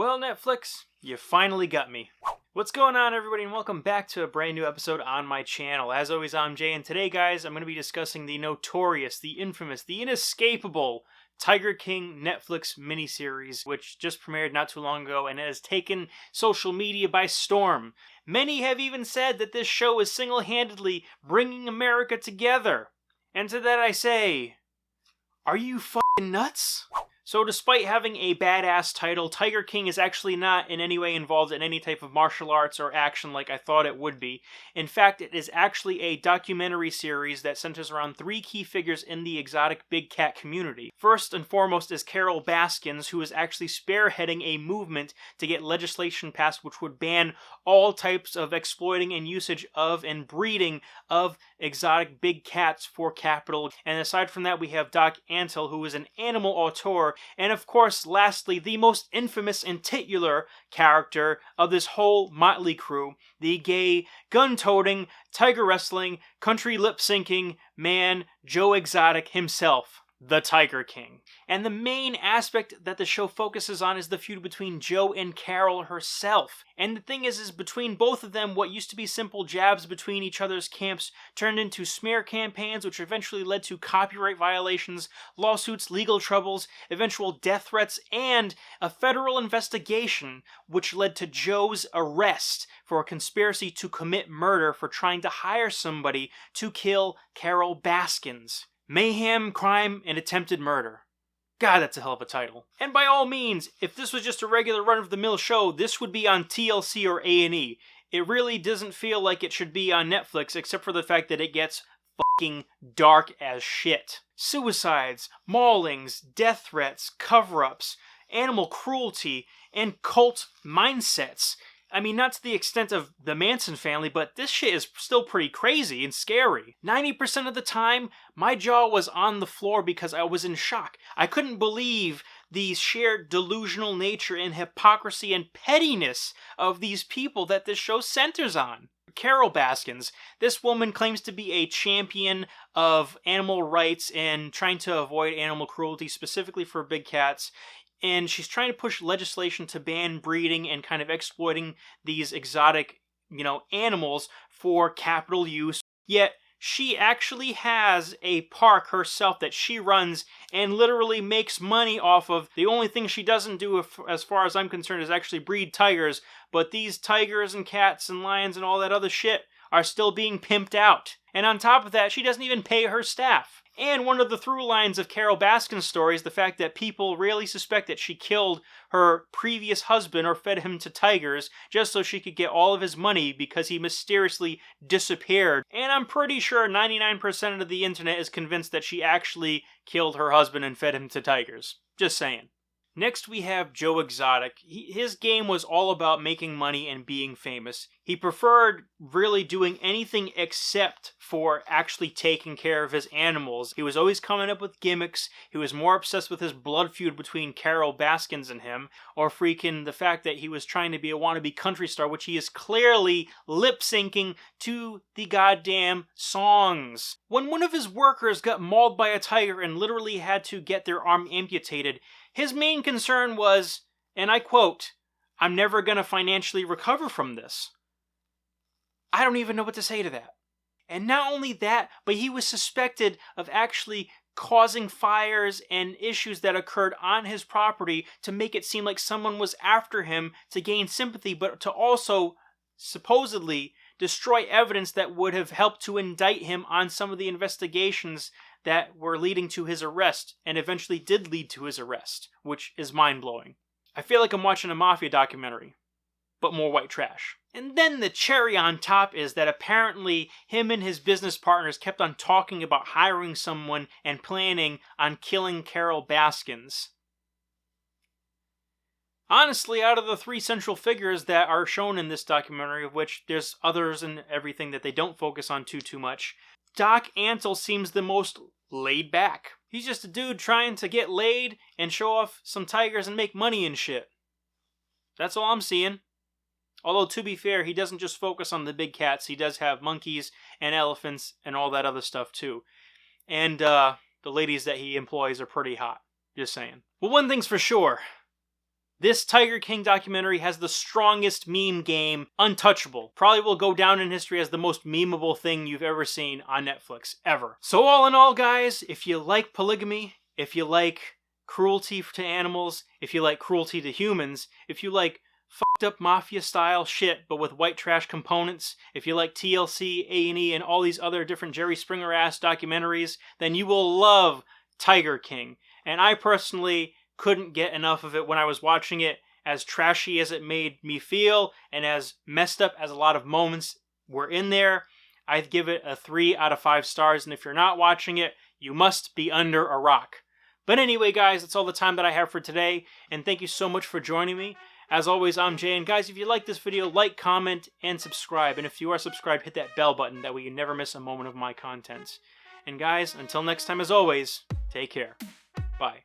Well, Netflix, you finally got me. What's going on, everybody, and welcome back to a brand new episode on my channel. As always, I'm Jay, and today, guys, I'm going to be discussing the notorious, the infamous, the inescapable Tiger King Netflix miniseries, which just premiered not too long ago and has taken social media by storm. Many have even said that this show is single-handedly bringing America together. And to that I say, are you f***ing nuts? So despite having a badass title, Tiger King is actually not in any way involved in any type of martial arts or action like I thought it would be. In fact, it is actually a documentary series that centers around three key figures in the exotic big cat community. First and foremost is Carole Baskins, who is actually spearheading a movement to get legislation passed which would ban all types of exploiting and usage of and breeding of exotic big cats for capital. And aside from that, we have Doc Antle, who is an animal auteur. And of course, lastly, the most infamous and titular character of this whole motley crew, the gay, gun-toting, tiger wrestling, country lip-syncing man, Joe Exotic himself, the Tiger King. And the main aspect that the show focuses on is the feud between Joe and Carole herself. And the thing is between both of them, what used to be simple jabs between each other's camps turned into smear campaigns, which eventually led to copyright violations, lawsuits, legal troubles, eventual death threats, and a federal investigation, which led to Joe's arrest for a conspiracy to commit murder for trying to hire somebody to kill Carole Baskins. Mayhem, crime, and attempted murder. God, that's a hell of a title. And by all means, if this was just a regular run-of-the-mill show, this would be on TLC or A&E. It really doesn't feel like it should be on Netflix, except for the fact that it gets fucking dark as shit. Suicides, maulings, death threats, cover-ups, animal cruelty, and cult mindsets. I mean, not to the extent of the Manson family, but this shit is still pretty crazy and scary. 90% of the time, my jaw was on the floor because I was in shock. I couldn't believe the sheer delusional nature and hypocrisy and pettiness of these people that this show centers on. Carole Baskins, this woman claims to be a champion of animal rights and trying to avoid animal cruelty, specifically for big cats. And she's trying to push legislation to ban breeding and kind of exploiting these exotic, animals for capital use. Yet, she actually has a park herself that she runs and literally makes money off of. The only thing she doesn't do, as far as I'm concerned, is actually breed tigers. But these tigers and cats and lions and all that other shit are still being pimped out. And on top of that, she doesn't even pay her staff. And one of the through lines of Carole Baskin's story is the fact that people really suspect that she killed her previous husband or fed him to tigers just so she could get all of his money because he mysteriously disappeared. And I'm pretty sure 99% of the internet is convinced that she actually killed her husband and fed him to tigers. Just saying. Next we have Joe Exotic. His game was all about making money and being famous. He preferred really doing anything except for actually taking care of his animals. He was always coming up with gimmicks. He was more obsessed with his blood feud between Carole Baskins and him, or freaking the fact that he was trying to be a wannabe country star, which he is clearly lip-syncing to the goddamn songs. When one of his workers got mauled by a tiger and literally had to get their arm amputated, his main concern was, and I quote, "I'm never gonna financially recover from this." I don't even know what to say to that. And not only that, but he was suspected of actually causing fires and issues that occurred on his property to make it seem like someone was after him to gain sympathy, but to also supposedly destroy evidence that would have helped to indict him on some of the investigations that were leading to his arrest, and eventually did lead to his arrest, which is mind-blowing. I feel like I'm watching a mafia documentary, but more white trash. And then the cherry on top is that apparently him and his business partners kept on talking about hiring someone and planning on killing Carole Baskins. Honestly, out of the three central figures that are shown in this documentary, of which there's others and everything that they don't focus on too much, Doc Antle seems the most laid back. He's just a dude trying to get laid and show off some tigers and make money and shit. That's all I'm seeing. Although, to be fair, he doesn't just focus on the big cats. He does have monkeys and elephants and all that other stuff, too. And the ladies that he employs are pretty hot. Just saying. Well, one thing's for sure. This Tiger King documentary has the strongest meme game, untouchable. Probably will go down in history as the most memeable thing you've ever seen on Netflix, ever. So all in all, guys, if you like polygamy, if you like cruelty to animals, if you like cruelty to humans, if you like fucked up mafia style shit but with white trash components, if you like TLC, A&E, and all these other different Jerry Springer ass documentaries, then you will love Tiger King. And I personally couldn't get enough of it when I was watching it. As trashy as it made me feel and as messed up as a lot of moments were in there, I'd give it a 3 out of 5 stars. And if you're not watching it, you must be under a rock. But anyway, guys, that's all the time that I have for today, and thank you so much for joining me. As always, I'm Jay, and guys, if you like this video, like, comment, and subscribe. And if you are subscribed, hit that bell button. That way you never miss a moment of my content. And guys, until next time, as always, take care. Bye.